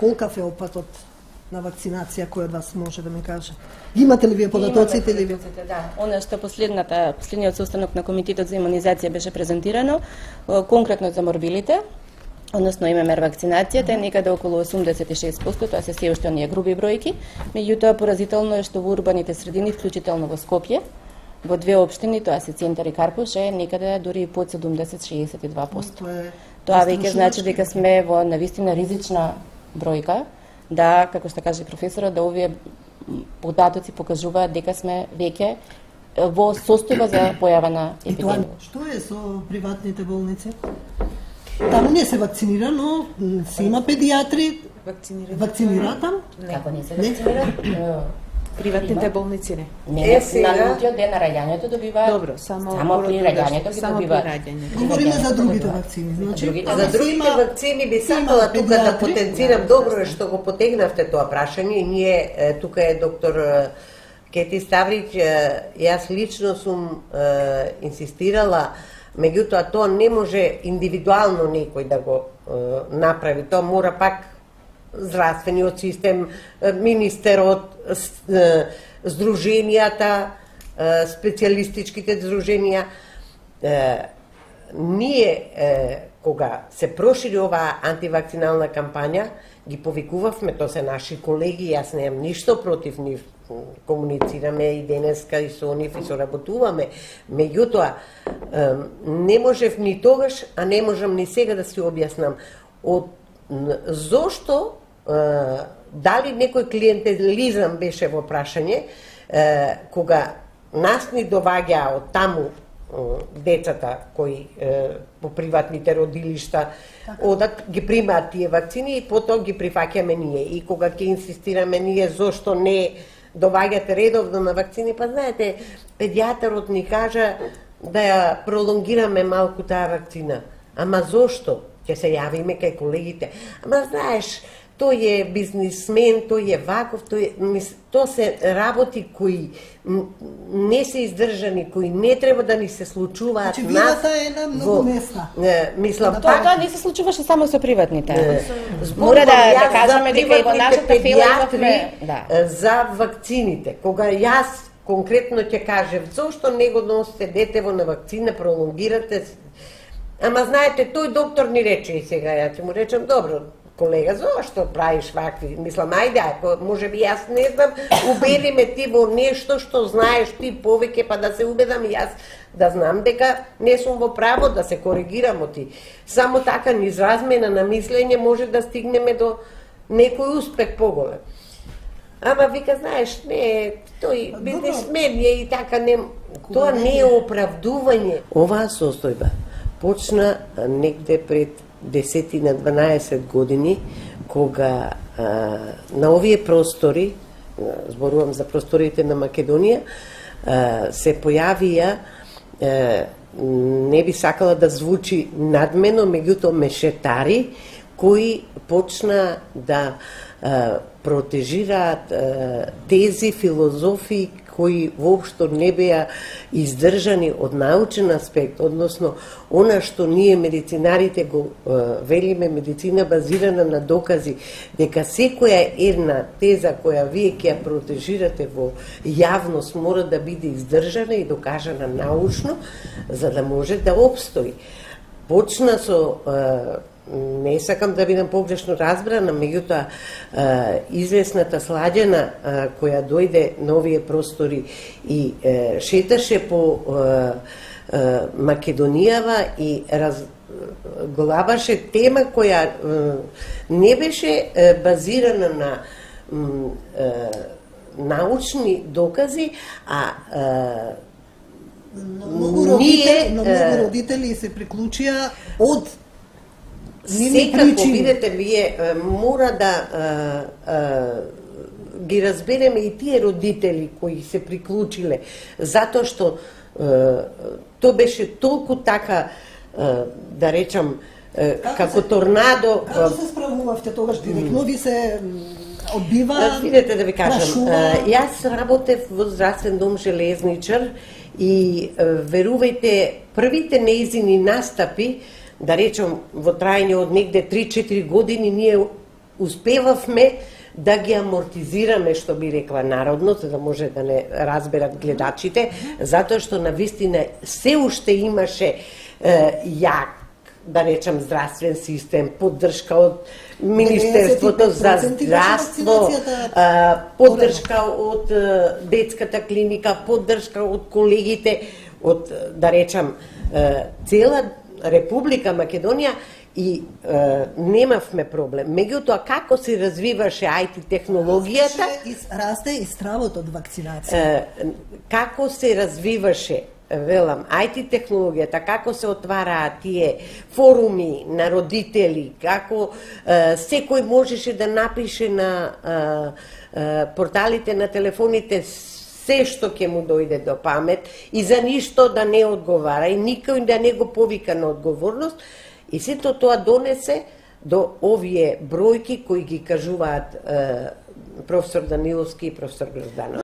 колкав е опатот на вакцинација, кој од вас може да ми каже? Имате ли вие податоците или вие? Да, она што последниот состанок на Комитетот за имунизација беше презентирано, конкретно за морбилите, односно ММР вакцинацијата е некаде околу 86%, тоа се сѐ уште оние груби бројки, меѓутоа поразително е што во урбаните средини, вклучително во Скопје, во две општини, тоа се Центар и Карпуш, е некаде дури под 70-62%. Тоа веќе значи дека сме во навистина ризична бројка, да, како што каже професорот, да овие податоци покажуваат дека сме веќе во состојба за појава на епидемија. Што е со приватните болници? Таму не се вакцинира, но се има педиатри. Вакцинира там? Како не се вакцинира? Приватните болници не. Не, на лутиот ден на раѓањето добива. Добро, само при раѓањето ги добива. Говориме за другите вакцини. Значи, за другите вакцини би сакала тука да потенцирам, добро е што го потегнавте тоа прашање. Ние тука е доктор Кети Ставрич, јас лично сум инсистирала, меѓутоа тоа не може индивидуално некој да го направи, тоа мора пак здравствениот систем, министерот, здруженијата, специјалистичките здруженија. Ние, кога се прошири оваа антивакцинална кампања, ги повикувавме, тоа се наши колеги, јас немам ништо против нив, комуницираме и денеска и со нив и соработуваме, меѓутоа не можев ни тогаш, а не можам ни сега да си објаснам зошто дали некој клиентелизам беше во прашање, кога нас ни доваѓа од таму децата кои по приватните родилишта одат, ги примаат тие вакцини и потоа ги прифаќаме ние. И кога ќе инсистираме ние зошто не доваѓате редовно на вакцини, па знаете, педијатарот ни кажа да ја пролонгираме малку таа вакцина. Ама зошто? Ќе се јавиме кај колегите. Ама знаеш, тој е бизнисмен, тој е ваков, тоа се работи кои не се издржани, кои не треба да ни се случуваат. Значи, вината е на многу места. Мислам, тоа не се случуваше само со приватните. Мора да кажеме дека и во нашата фила за вакцините. Кога јас конкретно ќе кажев, зошто не го носите детево на вакцина, пролонгирате. Ама знаете, тој доктор ни рече и сега ја ќе му речем, добро, колега, зошто правиш вакви? Мислам, ајде, може би јас не знам, убеди ме ти во нешто што знаеш ти повеќе, па да се убедам и јас да знам дека не сум во право да се коригирам од ти. Само така низ размена на мислење може да стигнеме до некој успех поголем. Ама вика, знаеш, не, тој бизнесмен е и така не, тоа не е оправдување. Оваа состојба почна негде пред 10-12 години, кога на овие простори, зборувам за просторите на Македонија, се појавија, не би сакала да звучи надмено, меѓутоа мешетари, кои почна да протежираат тези филозофии кои воопшто не беа издржани од научен аспект, односно она што ние медицинарите го велиме медицина базирана на докази, дека секоја една теза која вие ќе ја протежирате во јавност мора да биде издржана и докажана научно, за да може да обстои. Почна со не сакам да бидам погрешно разбрана, меѓутоа известната Сладјана која дојде на овие простори и шеташе по Македонијава и разглабаше тема која не беше базирана на научни докази, а многу родители се приклучија од секако, видите, вие мора да ги разбереме и тие родители кои се приклучиле, затоа што то беше толку така, да речам, како торнадо. Како се справувавте тогаш директно? Ви се одбива? Видете да ви кажам, јас работев во здравствен дом Железничар и верувајте, првите неизини настапи, да речем, во трајање од негде 3-4 години, ние успевавме да ги амортизираме, што би рекла народно, за да може да не разберат гледачите, затоа што навистина се уште имаше јак, да речам, здравствен систем, поддршка од Министерството за здравство, поддршка од детската клиника, поддршка од колегите, од, да речам, цела Република Македонија, и немавме проблем. Меѓутоа, како се развиваше IT технологијата, расте и стравот од вакцинација. Како се развиваше, велам, IT технологијата, како се отвараа тие форуми на родители, како секој можеше да напише на порталите на телефоните се што ќе му дојде до памет и за ништо да не одговара и никој да не го повика на одговорност. И сето тоа донесе до овие бројки кои ги кажуваат професор Даниловски и професор Грозданов.